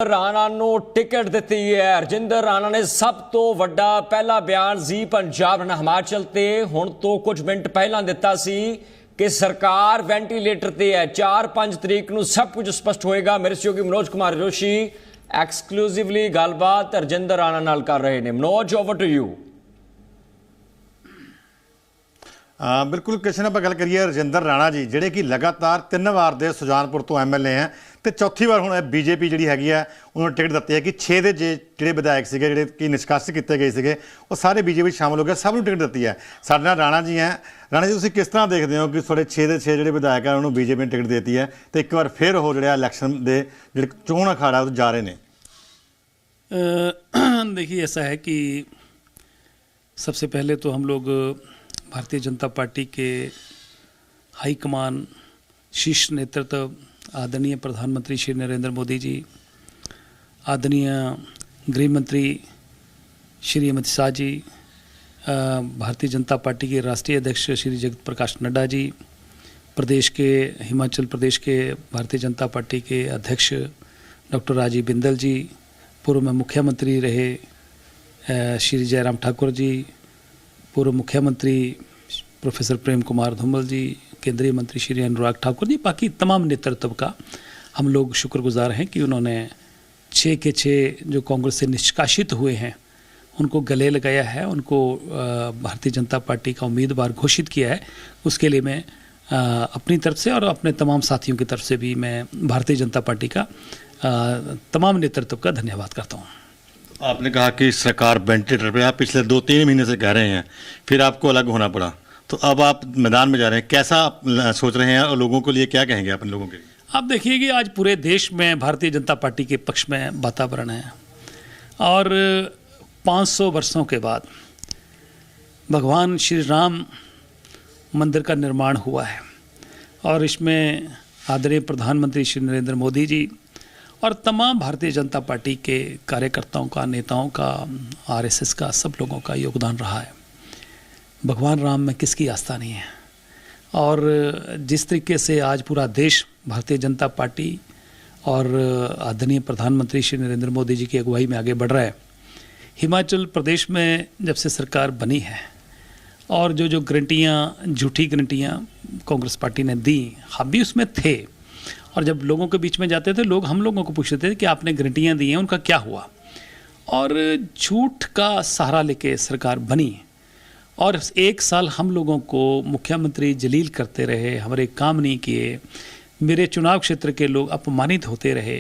राणा ਨੂੰ ਟਿਕਟ ਦਿੱਤੀ ਹੈ। ਹਰਜਿੰਦਰ ਰਾਣਾ ਨੇ ਸਭ ਤੋਂ ਵੱਡਾ ਪਹਿਲਾ ਬਿਆਨ ਜ਼ੀ ਪੰਜਾਬ ਨੇ ਹਿਮਾਚਲ ਤੇ ਹੁਣ ਤੋਂ ਕੁਝ ਮਿੰਟ ਪਹਿਲਾਂ ਦਿੱਤਾ ਸੀ ਕਿ ਸਰਕਾਰ ਵੈਂਟੀਲੇਟਰ ਤੇ ਹੈ। 4-5 ਤਰੀਕ ਨੂੰ ਸਭ ਕੁਝ ਸਪਸ਼ਟ ਹੋਏਗਾ। ਮੇਰੇ ਸਹਿਯੋਗੀ ਮਨੋਜ ਕੁਮਾਰ ਜੋਸ਼ੀ ਐਕਸਕਲੂਸਿਵਲੀ ਗੱਲਬਾਤ ਹਰਜਿੰਦਰ ਰਾਣਾ ਨਾਲ ਕਰ ਰਹੇ ਨੇ। Manoj, over to you. बिल्कुल कृष्ण, आप गल करिए रजिंदर राणा जी ਜਿਹੜੇ कि लगातार 3 ਵਾਰ ਦੇ ਸੁਜਾਨਪੁਰ ਤੋਂ ਐਮਐਲਏ ਹੈ ਤੇ ਚੌਥੀ ਵਾਰ ਹੁਣ ਬੀਜੇਪੀ ਜਿਹੜੀ ਹੈਗੀ ਆ ਉਹਨਾਂ ਨੂੰ ਟਿਕਟ ਦਿੱਤੀ ਹੈ ਕਿ 6 ਦੇ ਜਿਹੜੇ ਵਿਧਾਇਕ ਸੀਗੇ ਜਿਹੜੇ ਕਿ ਨਿਸ਼ਕਾਸਿਤ ਕੀਤੇ ਗਏ ਸੀਗੇ ਉਹ ਸਾਰੇ ਬੀਜੇਪੀ ਸ਼ਾਮਲ ਹੋ ਗਏ, ਸਭ ਨੂੰ ਟਿਕਟ ਦਿੱਤੀ ਹੈ। ਸਾਡੇ ਨਾਲ ਰਾਣਾ ਜੀ ਹੈ। ਰਾਣਾ ਜੀ, ਤੁਸੀਂ ਕਿਸ ਤਰ੍ਹਾਂ ਦੇਖਦੇ ਹੋ ਕਿ ਤੁਹਾਡੇ 6 ਦੇ 6 ਜਿਹੜੇ ਵਿਧਾਇਕ ਆ ਉਹਨੂੰ ਬੀਜੇਪੀ ਨੇ ਟਿਕਟ ਦਿੱਤੀ ਹੈ ਤੇ ਇੱਕ ਵਾਰ ਫਿਰ ਉਹ ਜਿਹੜਾ ਇਲੈਕਸ਼ਨ ਦੇ ਜਿਹੜੇ ਚੋਣ ਅਖਾੜਾ ਉਹ ਜਾ ਰਹੇ ਨੇ? देखिए, ऐसा है कि सबसे पहले तो हम लोग भारतीय जनता पार्टी के हाईकमान शीर्ष नेतृत्व आदरणीय प्रधानमंत्री श्री नरेंद्र मोदी जी, आदरणीय गृह मंत्री श्री अमित शाह जी, भारतीय जनता पार्टी के राष्ट्रीय अध्यक्ष श्री जगत प्रकाश नड्डा जी, प्रदेश के हिमाचल प्रदेश के भारतीय जनता पार्टी के अध्यक्ष डॉक्टर राजीव बिंदल जी, पूर्व में मुख्यमंत्री रहे श्री जयराम ठाकुर जी, पूर्व मुख्यमंत्री प्रोफेसर प्रेम कुमार धूमल जी, केंद्रीय मंत्री श्री अनुराग ठाकुर जी, बाकी तमाम नेतृत्व का हम लोग शुक्रगुजार हैं कि उन्होंने 6 के 6 जो कांग्रेस से निष्कासित हुए हैं उनको गले लगाया है, उनको भारतीय जनता पार्टी का उम्मीदवार घोषित किया है। उसके लिए मैं अपनी तरफ से और अपने तमाम साथियों की तरफ से भी मैं भारतीय जनता पार्टी का तमाम नेतृत्व का धन्यवाद करता हूँ। आपने कहा कि सरकार वेंटिलेटर पे, आप पिछले 2-3 महीने से कह रहे हैं, फिर आपको अलग होना पड़ा, तो अब आप मैदान में जा रहे हैं, कैसा आप सोच रहे हैं और लोगों के लिए क्या कहेंगे आप इन लोगों के लिए? आप देखिए कि आज पूरे देश में भारतीय जनता पार्टी के पक्ष में वातावरण है और 500 वर्षों के बाद भगवान श्री राम मंदिर का निर्माण हुआ है और इसमें आदरणीय प्रधानमंत्री श्री नरेंद्र मोदी जी और तमाम भारतीय जनता पार्टी के कार्यकर्ताओं का, नेताओं का, आरएसएस का, सब लोगों का योगदान रहा है। भगवान राम में किसकी आस्था नहीं है? और जिस तरीके से आज पूरा देश भारतीय जनता पार्टी और आदरणीय प्रधानमंत्री श्री नरेंद्र मोदी जी की अगुवाई में आगे बढ़ रहा है, हिमाचल प्रदेश में जब से सरकार बनी है और जो गारंटियाँ, झूठी गारंटियाँ कांग्रेस पार्टी ने दी, हम भी उसमें थे और जब लोगों के बीच में जाते थे लोग हम लोगों को पूछते थे कि आपने गारंटियाँ दी हैं, उनका क्या हुआ? और झूठ का सहारा लेके सरकार बनी और 1 साल हम लोगों को मुख्यमंत्री जलील करते रहे, हमारे काम नहीं किए, मेरे चुनाव क्षेत्र के लोग अपमानित होते रहे,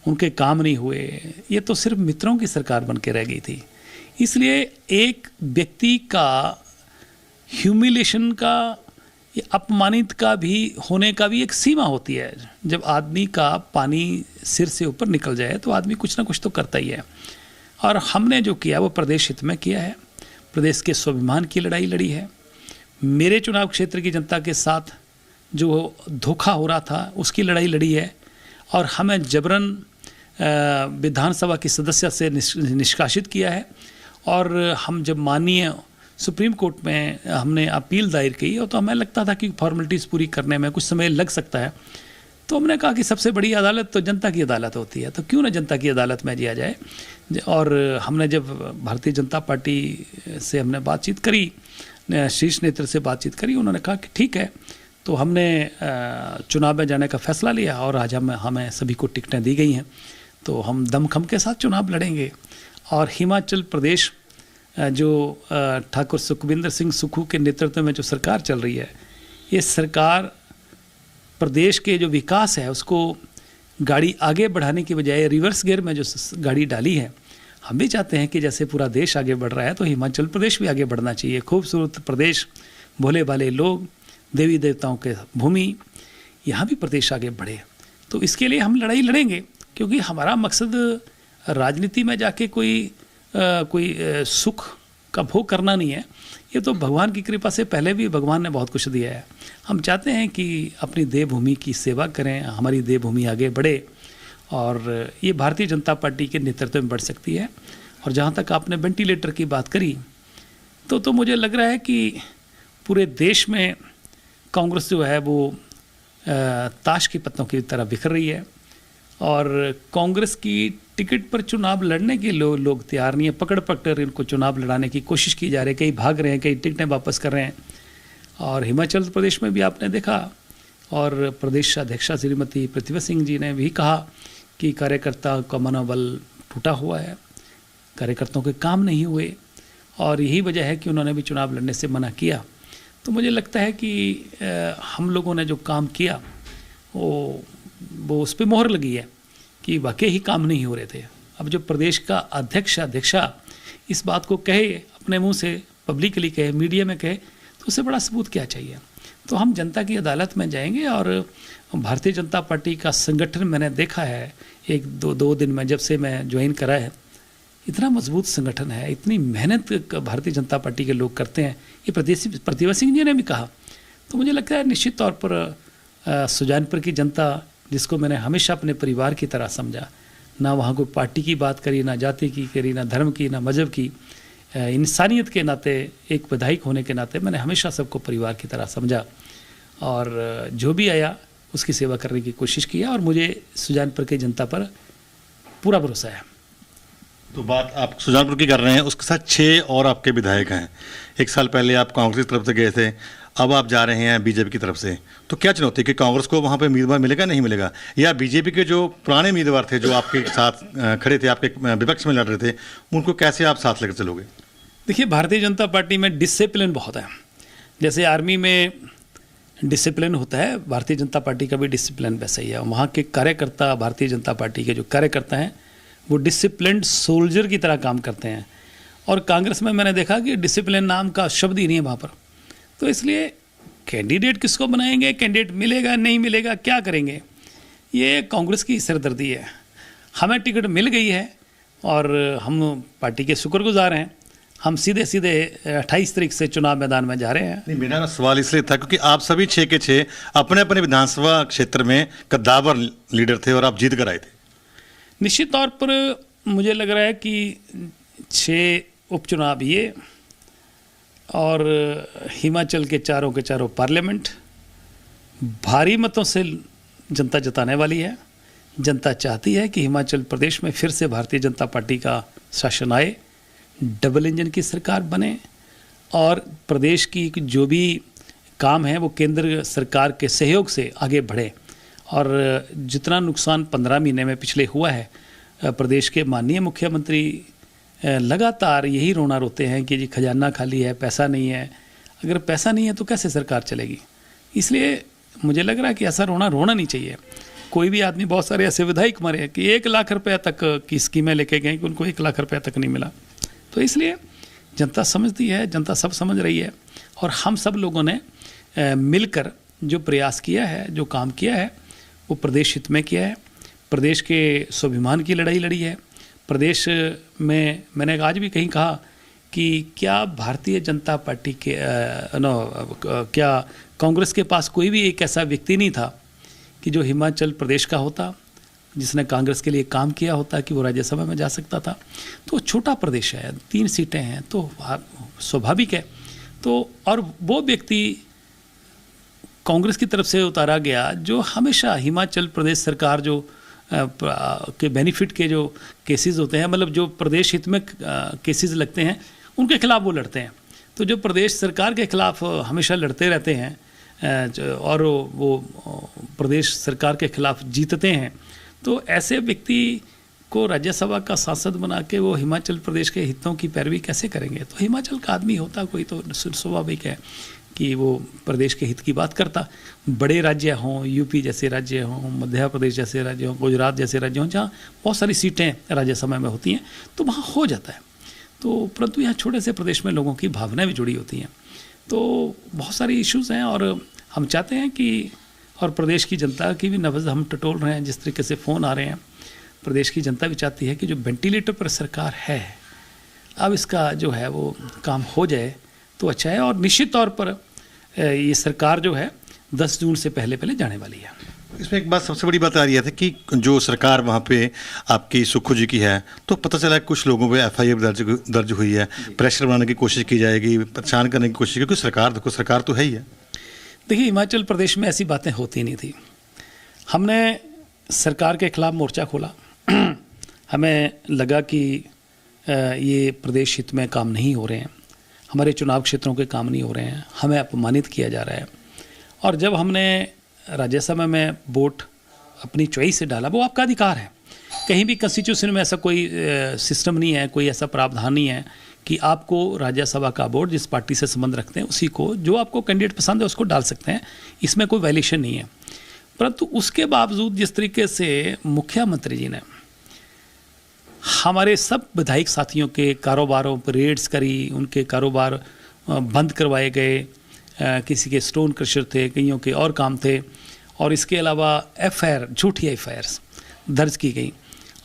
उनके काम नहीं हुए। ये तो सिर्फ मित्रों की सरकार बन के रह गई थी। इसलिए एक व्यक्ति का ह्यूमिलेशन का, अपमानित का भी होने का भी एक सीमा होती है। जब आदमी का पानी सिर से ऊपर निकल जाए तो आदमी कुछ ना कुछ तो करता ही है और हमने जो किया वो प्रदेश हित में किया है, प्रदेश के स्वाभिमान की लड़ाई लड़ी है। मेरे चुनाव क्षेत्र की जनता के साथ जो धोखा हो रहा था उसकी लड़ाई लड़ी है और हमें जबरन विधानसभा की सदस्य से निष्कासित किया है और हम जब माननीय सुप्रीम कोर्ट में हमने अपील दायर की और तो हमें लगता था कि फॉर्मेलिटीज़ पूरी करने में कुछ समय लग सकता है, तो हमने कहा कि सबसे बड़ी अदालत तो जनता की अदालत होती है, तो क्यों ना जनता की अदालत में दिया जाए। और हमने जब भारतीय जनता पार्टी से हमने बातचीत करी, शीर्ष नेतृत्व से बातचीत करी, उन्होंने कहा कि ठीक है, तो हमने चुनाव में जाने का फैसला लिया और आज हमें सभी को टिकटें दी गई हैं, तो हम दमखम के साथ चुनाव लड़ेंगे। और हिमाचल प्रदेश जो ठाकुर सुखविंदर सिंह सुक्खू के नेतृत्व में जो सरकार चल रही है, ये सरकार प्रदेश के जो विकास है उसको गाड़ी आगे बढ़ाने की बजाय रिवर्स गियर में जो गाड़ी डाली है। हम भी चाहते हैं कि जैसे पूरा देश आगे बढ़ रहा है तो हिमाचल प्रदेश भी आगे बढ़ना चाहिए। खूबसूरत प्रदेश, भोले भाले लोग, देवी देवताओं के भूमि, यहाँ भी प्रदेश आगे बढ़े। तो इसके लिए हम लड़ाई लड़ेंगे क्योंकि हमारा मकसद राजनीति में जाके कोई सुख का भोग करना नहीं है। ये तो भगवान की कृपा से पहले भी भगवान ने बहुत कुछ दिया है। हम चाहते हैं कि अपनी देवभूमि की सेवा करें, हमारी देवभूमि आगे बढ़े और ये भारतीय जनता पार्टी के नेतृत्व में बढ़ सकती है। और जहाँ तक आपने वेंटिलेटर की बात करी तो मुझे लग रहा है कि पूरे देश में कांग्रेस जो है वो ताश के पत्तों की तरह बिखर रही है और कांग्रेस की टिकट पर चुनाव लड़ने के लोग तैयार नहीं है। पकड़ पकड़ इनको चुनाव लड़ाने की कोशिश की जा रही है, कई भाग रहे हैं, कई टिकटें वापस कर रहे हैं। और हिमाचल प्रदेश में भी आपने देखा, और प्रदेश अध्यक्षा श्रीमती प्रतिभा सिंह जी ने भी कहा कि कार्यकर्ता का मनोबल टूटा हुआ है, कार्यकर्ताओं के काम नहीं हुए, और यही वजह है कि उन्होंने भी चुनाव लड़ने से मना किया। तो मुझे लगता है कि हम लोगों ने जो काम किया वो उस पर मोहर लगी है कि वाकई ही काम नहीं हो रहे थे। अब जो प्रदेश का अध्यक्षा इस बात को कहे, अपने मुंह से पब्लिकली कहे, मीडिया में कहे, तो उससे बड़ा सबूत क्या चाहिए। तो हम जनता की अदालत में जाएंगे। और भारतीय जनता पार्टी का संगठन मैंने देखा है एक दो दिन में, जब से मैं ज्वाइन करा है, इतना मजबूत संगठन है, इतनी मेहनत भारतीय जनता पार्टी के लोग करते हैं। ये प्रतिभा सिंह जी ने भी कहा। तो मुझे लगता है निश्चित तौर पर सुजानपुर की जनता, जिसको मैंने हमेशा अपने परिवार की तरह समझा, ना वहाँ कोई पार्टी की बात करी, ना जाति की करी, ना धर्म की, ना मजहब की, इंसानियत के नाते, एक विधायक होने के नाते मैंने हमेशा सबको परिवार की तरह समझा, और जो भी आया उसकी सेवा करने की कोशिश किया। और मुझे सुजानपुर की जनता पर पूरा भरोसा है। तो बात आप सुजानपुर की कर रहे हैं, उसके साथ 6 और आपके विधायक हैं। 1 साल पहले आप कांग्रेस की तरफ से गए थे, अब आप जा रहे हैं बीजेपी की तरफ से। तो क्या चुनौती है कि कांग्रेस को वहाँ पे उम्मीदवार मिलेगा नहीं मिलेगा, या बीजेपी के जो पुराने उम्मीदवार थे जो आपके साथ खड़े थे, आपके विपक्ष में लड़ रहे थे, उनको कैसे आप साथ लेकर चलोगे? देखिए, भारतीय जनता पार्टी में डिसिप्लिन बहुत है। जैसे आर्मी में डिसिप्लिन होता है, भारतीय जनता पार्टी का भी डिसिप्लिन वैसा ही है। वहाँ के कार्यकर्ता, भारतीय जनता पार्टी के जो कार्यकर्ता हैं, वो डिसिप्लिन्ड सोल्जर की तरह काम करते हैं। और कांग्रेस में मैंने देखा कि डिसिप्लिन नाम का शब्द ही नहीं है वहाँ पर। तो इसलिए कैंडिडेट किसको बनाएंगे, कैंडिडेट मिलेगा नहीं मिलेगा, क्या करेंगे, ये कांग्रेस की सिरदर्दी है। हमें टिकट मिल गई है और हम पार्टी के शुक्रगुजार हैं। हम सीधे 28 तारीख से चुनाव मैदान में जा रहे हैं। नहीं, मेरा सवाल इसलिए था क्योंकि आप सभी 6 के 6 अपने अपने विधानसभा क्षेत्र में कद्दावर लीडर थे और आप जीत कर आए थे। निश्चित तौर पर मुझे लग रहा है कि 6 उपचुनाव ये, और हिमाचल के चारों पार्लियामेंट भारी मतों से जनता जताने वाली है। जनता चाहती है कि हिमाचल प्रदेश में फिर से भारतीय जनता पार्टी का शासन आए, डबल इंजन की सरकार बने, और प्रदेश की जो भी काम है वो केंद्र सरकार के सहयोग से आगे बढ़े। और जितना नुकसान 15 महीने में पिछले हुआ है, प्रदेश के माननीय मुख्यमंत्री लगातार यही रोना रोते हैं कि जी खजाना खाली है, पैसा नहीं है। अगर पैसा नहीं है तो कैसे सरकार चलेगी? इसलिए मुझे लग रहा है कि ऐसा रोना नहीं चाहिए। कोई भी आदमी, बहुत सारे ऐसे विधायक मरे हैं कि 1 लाख रुपये तक की स्कीमें लेके गए कि उनको 1 लाख रुपये तक नहीं मिला। तो इसलिए जनता समझती है, जनता सब समझ रही है, और हम सब लोगों ने मिलकर जो प्रयास किया है, जो काम किया है, वो प्रदेश हित में किया है। प्रदेश के स्वाभिमान की लड़ाई लड़ी है। प्रदेश में मैंने आज भी कहीं कहा कि क्या भारतीय जनता पार्टी के क्या कांग्रेस के पास कोई भी एक ऐसा व्यक्ति नहीं था कि जो हिमाचल प्रदेश का होता, जिसने कांग्रेस के लिए काम किया होता, कि वो राज्यसभा में जा सकता था। तो छोटा प्रदेश है, 3 सीटें हैं, तो स्वाभाविक है। तो और वो व्यक्ति कांग्रेस की तरफ से उतारा गया जो हमेशा हिमाचल प्रदेश सरकार जो के बेनिफिट के जो केसेस होते हैं, मतलब जो प्रदेश हित में केसेस लगते हैं, उनके खिलाफ वो लड़ते हैं। तो जो प्रदेश सरकार के खिलाफ हमेशा लड़ते रहते हैं और वो प्रदेश सरकार के खिलाफ जीतते हैं, तो ऐसे व्यक्ति को राज्यसभा का सांसद बना के वो हिमाचल प्रदेश के हितों की पैरवी कैसे करेंगे? तो हिमाचल का आदमी होता कोई तो स्वाभाविक है कि वो प्रदेश के हित की बात करता। बड़े राज्य हों, यूपी जैसे राज्य हों, मध्य प्रदेश जैसे राज्य हों, गुजरात जैसे राज्य हों, जहाँ बहुत सारी सीटें राज्यसभा में होती हैं, तो वहाँ हो जाता है। तो परंतु यहाँ छोटे से प्रदेश में लोगों की भावनाएं भी जुड़ी होती हैं। तो बहुत सारी इश्यूज़ हैं, और हम चाहते हैं कि, और प्रदेश की जनता की भी नब्ज़ हम टटोल रहे हैं। जिस तरीके से फ़ोन आ रहे हैं, प्रदेश की जनता भी चाहती है कि जो वेंटिलेटर पर सरकार है, अब इसका जो है वो काम हो जाए तो अच्छा है। और निश्चित तौर पर ये सरकार जो है 10 जून से पहले जाने वाली है। इसमें एक बात, सबसे बड़ी बात आ रही है कि जो सरकार वहाँ पे आपकी सुक्खू जी की है, तो पता चला कुछ लोगों पे FIR दर्ज हुई है, प्रेशर बनाने की कोशिश की जाएगी, परेशान करने की कोशिश, क्योंकि सरकार तो है ही है। देखिए, हिमाचल प्रदेश में ऐसी बातें होती नहीं थी। हमने सरकार के खिलाफ मोर्चा खोला। हमें लगा कि ये प्रदेश हित में काम नहीं हो रहे हैं, हमारे चुनाव क्षेत्रों के काम नहीं हो रहे हैं, हमें अपमानित किया जा रहा है। और जब हमने राज्यसभा में वोट अपनी चॉइस से डाला, वो आपका अधिकार है, कहीं भी कॉन्स्टिट्यूशन में ऐसा कोई सिस्टम नहीं है, कोई ऐसा प्रावधान नहीं है कि आपको राज्यसभा का वोट जिस पार्टी से संबंध रखते हैं उसी को, जो आपको कैंडिडेट पसंद है उसको डाल सकते हैं, इसमें कोई वायलेशन नहीं है। परंतु उसके बावजूद जिस तरीके से मुख्यमंत्री जी ने हमारे सब विधायक साथियों के कारोबारों पर रेड्स करी, उनके कारोबार बंद करवाए गए, किसी के स्टोन क्रशर थे, कईयों के और काम थे, और इसके अलावा एफआईआर, झूठी एफआईआर्स दर्ज की गई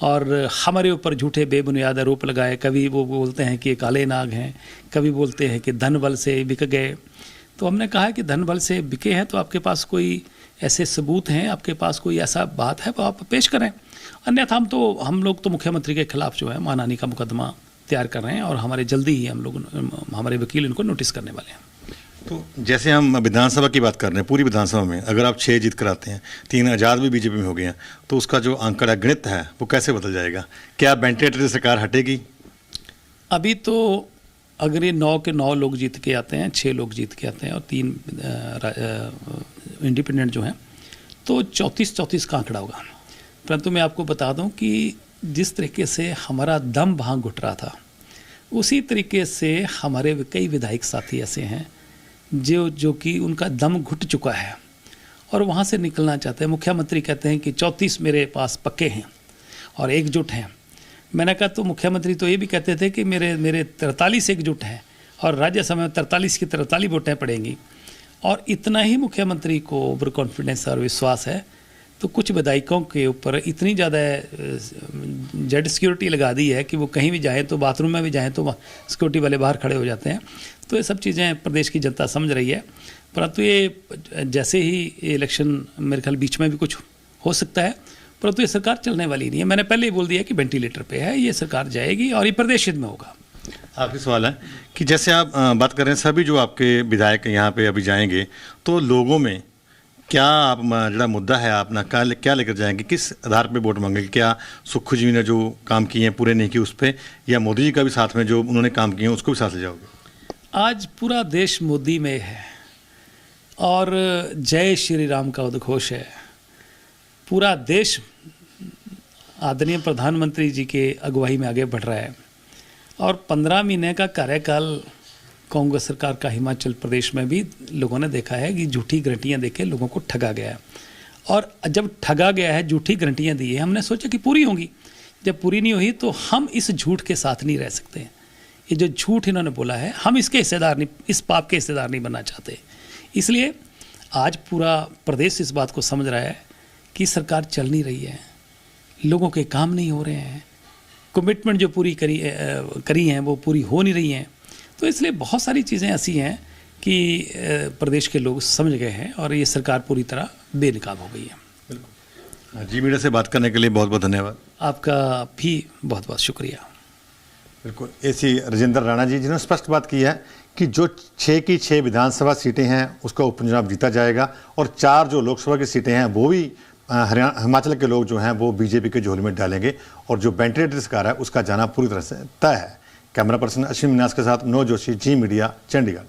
और हमारे ऊपर झूठे बेबुनियाद आरोप लगाए। कभी वो बोलते हैं कि ये काले नाग हैं, कभी बोलते हैं कि धन बल से बिक गए। तो हमने कहा कि धन बल से बिके हैं तो आपके पास कोई ऐसे सबूत हैं, आपके पास कोई ऐसा बात है तो आप पेश करें, अन्यथा हम लोग तो मुख्यमंत्री के खिलाफ जो है मानहानि का मुकदमा तैयार कर रहे हैं और हमारे जल्दी ही हमारे वकील इनको नोटिस करने वाले हैं। तो जैसे हम विधानसभा की बात कर रहे हैं, पूरी विधानसभा में अगर आप 6 जीत कराते हैं, 3 आज़ाद भी बीजेपी में हो गए हैं, तो उसका जो आंकड़ा गणित है वो कैसे बदल जाएगा? क्या वेंटिलेटर से सरकार हटेगी? अभी तो अगर ये 9 के 9 लोग जीत के आते हैं, 6 लोग जीत के आते हैं और 3 इंडिपेंडेंट जो हैं, तो 34-34 का आंकड़ा होगा। परंतु मैं आपको बता दूं कि जिस तरीके से हमारा दम वहाँ घुट रहा था, उसी तरीके से हमारे कई विधायक साथी ऐसे हैं जो कि उनका दम घुट चुका है और वहाँ से निकलना चाहते हैं। मुख्यमंत्री कहते हैं कि 34 मेरे पास पक्के हैं और एकजुट हैं। मैंने कहा तो मुख्यमंत्री तो ये भी कहते थे कि मेरे 43 एकजुट हैं और राज्यसभा में 43 की 43 वोटें पड़ेंगी। और इतना ही मुख्यमंत्री को ओवर कॉन्फिडेंस और विश्वास है, तो कुछ विधायकों के ऊपर इतनी ज़्यादा जेड सिक्योरिटी लगा दी है कि वो कहीं भी जाएँ तो बाथरूम में भी जाएँ तो सिक्योरिटी वाले बाहर खड़े हो जाते हैं। तो ये सब चीज़ें प्रदेश की जनता समझ रही है। परंतु ये जैसे ही इलेक्शन मेरे ख्याल बीच में भी कुछ हो सकता है, परंतु ये सरकार चलने वाली नहीं है। मैंने पहले ही बोल दिया कि वेंटिलेटर पे है, ये सरकार जाएगी और ये प्रदेश हित में होगा। आखिरी सवाल है कि जैसे आप बात कर रहे हैं सभी जो आपके विधायक यहाँ पे अभी जाएंगे, तो लोगों में क्या आप जो मुद्दा है अपना क्या लेकर जाएंगे, किस आधार पे वोट मांगेंगे? क्या सुक्खू जी ने जो काम किए हैं पूरे नहीं किए उस पर, या मोदी जी का भी साथ में जो उन्होंने काम किए हैं उसको भी साथ ले जाओगे? आज पूरा देश मोदी में है और जय श्री राम का उद्घोष है। पूरा देश आदरणीय प्रधानमंत्री जी के अगुवाई में आगे बढ़ रहा है और 15 महीने का कार्यकाल कांग्रेस सरकार का हिमाचल प्रदेश में भी लोगों ने देखा है कि झूठी गारंटियां देके लोगों को ठगा गया है। और जब ठगा गया है, झूठी गारंटियां दी है, हमने सोचा कि पूरी होंगी। जब पूरी नहीं हुई तो हम इस झूठ के साथ नहीं रह सकते। ये जो झूठ इन्होंने बोला है, हम इसके हिस्सेदार नहीं, इस पाप के हिस्सेदार नहीं बनना चाहते। इसलिए आज पूरा प्रदेश इस बात को समझ रहा है कि सरकार चल नहीं रही है, लोगों के काम नहीं हो रहे हैं, कमिटमेंट जो पूरी करी हैं वो पूरी हो नहीं रही हैं। तो इसलिए बहुत सारी चीज़ें ऐसी हैं कि प्रदेश के लोग समझ गए हैं और ये सरकार पूरी तरह बेनकाब हो गई है। बिल्कुल जी, मीडिया से बात करने के लिए बहुत बहुत धन्यवाद। आपका भी बहुत बहुत शुक्रिया। बिल्कुल, ऐसी राजेंद्र राणा जी जिन्होंने स्पष्ट बात की है कि जो 6 की 6 विधानसभा सीटें हैं उसका उपचुनाव जीता जाएगा और 4 जो लोकसभा की सीटें हैं वो भी हिमाचल के लोग जो हैं वो बीजेपी के झोली में डालेंगे और जो वेंटिलेटर सरकार है उसका जाना पूरी तरह से तय है। कैमरा पर्सन अश्विन मिनास के साथ मनोज जोशी, जी मीडिया, चंडीगढ़।